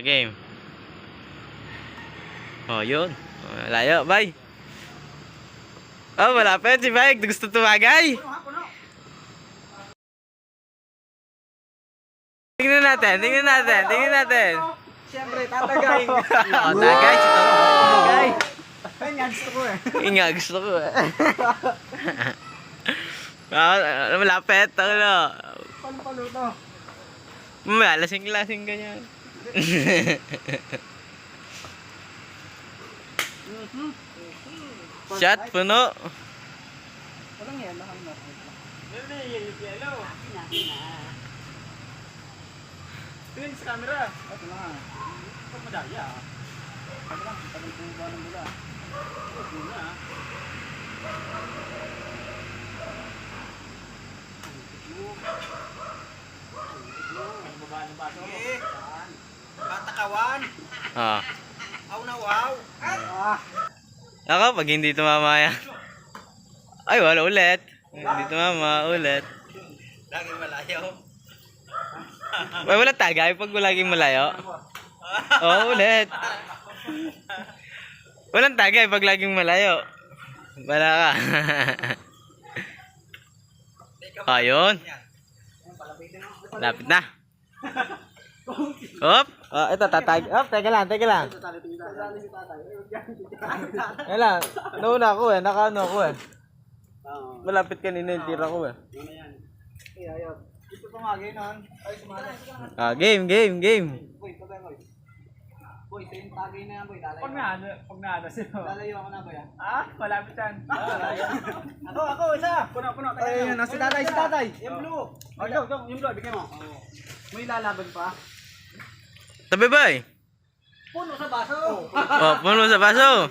Game. Oh, yun. Layo, bye. Oh, malapit si Bike. Gusto tumagay. Tingnan natin. Siyempre, tatagay. Oh, tagay. Tagay. Ay, nga gusto ko eh. Nga, gusto ko eh. Malapit. Ano? Paluto. Mamaya, lasing-lasing ka niyan. Shot, puno. Walang yan, nakang yellow. Tingin sa camera. Ito na nga. Pag madaya. Ito lang, tagal kong buwan ng bula. Ito na. Batakawan. Ah. Aw na wow. Ako, pag hindi tumama yan. Ay, wala ulit. Hindi tumama, ulit. Lagi malayaw. Ay, wala tagay pag laging malayo. Oo, ulit. Walang tagay pag laging malayo. Wala ka. Ayun. Lapit na. Hop. Oh, ito tatag. Hop, teka lang. Teka lang. Nauna ako eh. Nakaano ako eh. Malapit kanina yung tira ko eh. Gusto tumagay noon. Ay, sumali. Ah, game. Boy, pagay boy. Boy, ito yung tagay na yan boy. Pag naano sila. Lalayo ako na boy ah. Ah, malapit yan. Ako, isa. Puno. Ayun, si tatay. Yung blue. Oh, yung blue, bigyan mo. May lalaban pa. Tabi ba eh? Puno sa baso. Oh, puno sa baso.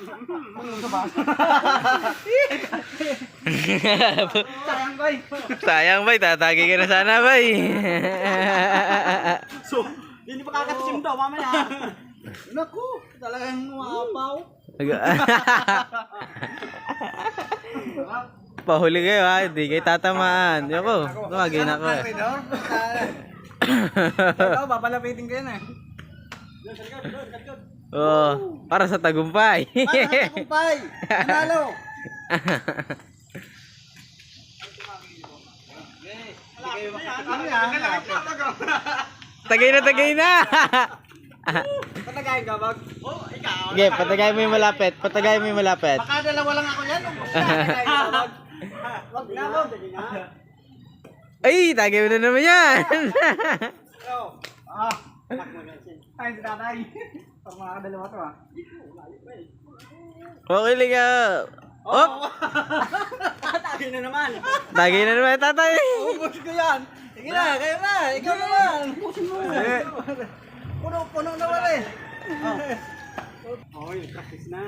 Sayang boy. Sayang bay, tatagi ka na sana bay. So, hindi pa kakatisim daw mamaya. Naku, talagang umapaw. Pahuli kayo ha, hindi kayo tatamaan. Yoko, tumagay na ko eh. Ikaw, papalapitin ko yan eh. Oh, para sa tagumpay. Tagumpay! Panalo! Ano yan? Tagay na. Patagayin ka, Bag? Oo, ikaw. Okay, patagay mo yung malapit. Baka dalawa lang ako yan. Patagayin ka, Bag? Wag na, Bag. Ay, tagay mo na naman yan. Ay, si tatay. Pag mga dalawa to ah. Okay lang ka. Op! Tagay na naman. Tagay na naman tatay. Ubus ko yan. Sige na, kayo na. Ikaw naman. Ubusin mo. Puno na wala eh. Oy, practice na.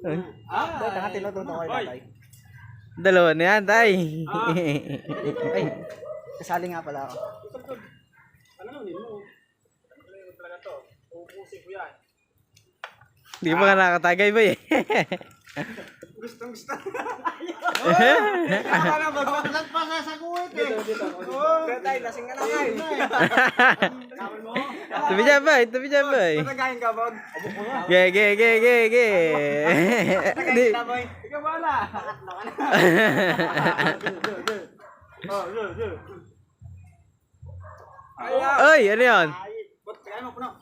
Boy, tanga tinututo ko yung tatay. Dalawa na yan, tay. Ay, kasali nga pala ako. Panalunin mo. Panalunin talaga to. Ubusin ko yan. Hindi pa ka nakatagay ba eh. Gusto. Ano ba? Nagpasa sa kuwit eh. Dito. Tay, lasing ka na nga eh. Kawin mo. Tabi dyan ba eh. Patagayin ka, Bog. Ge. Patagayin ka, boy. Ikaw wala. Nakatlo ka na. Oy, ano yun? Kaya mo, puno.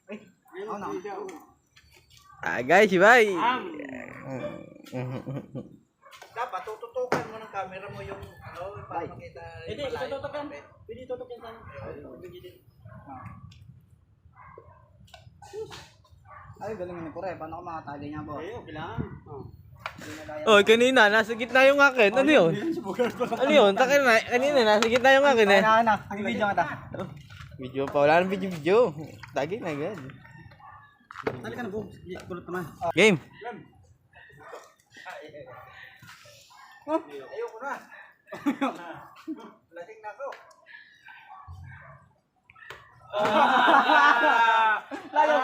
Ay, ako na. Tagay si bay. Dapat tututukan mo ng camera mo yung para makita. Hindi, tututukan. Pwede tutukan sa Ay, galing ni Pure. Paano ko makatali niya, Bo? Okay lang. Oh, kanina nasa gitna yung akin. Ano yun? Ano yun? Kanina nasa gitna yung akin eh. Ang video nga ta. Video pa, wala nang video. Tagay na agad. Tali ka na, Bo. Kulot naman. Game. Ayoko na. Lasing na ako. Layo.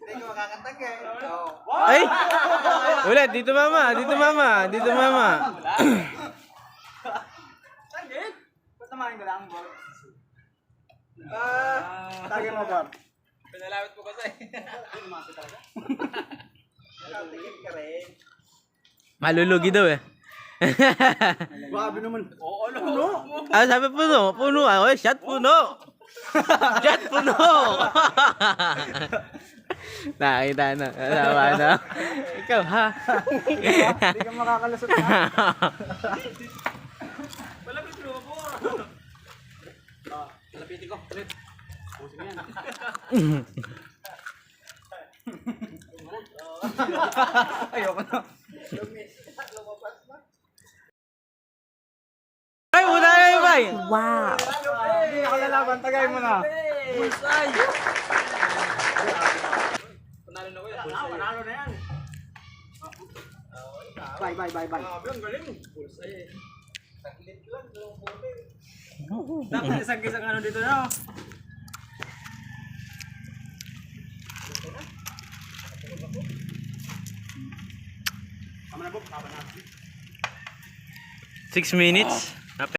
Hindi ko makakatag eh. Ay! Ulit, dito mama. Sagit. Patamahin ko lang. Tagay mo, Bob. Pinalawit mo kasi. Malulugi daw eh. Grabe naman. Oo, Ah, sabi puno. Puno. Ah, oy, shot puno. Shot puno. Nakita na. Tama na. Ikaw ha. Hindi ka makakalusot na. Malapit mo po. Lapitin ko. Ulit. Pusin mo yan. Ayoko na. Ay, muna na yung bay. Wow. Hindi ako lalaban. Tagay mo na. Bullseye! Panalo na ko yan. Panalo na yan. Bye. Grabe, ang galing. Bullseye. Saglit lang. Dapat isang ano dito na. 6 minutes.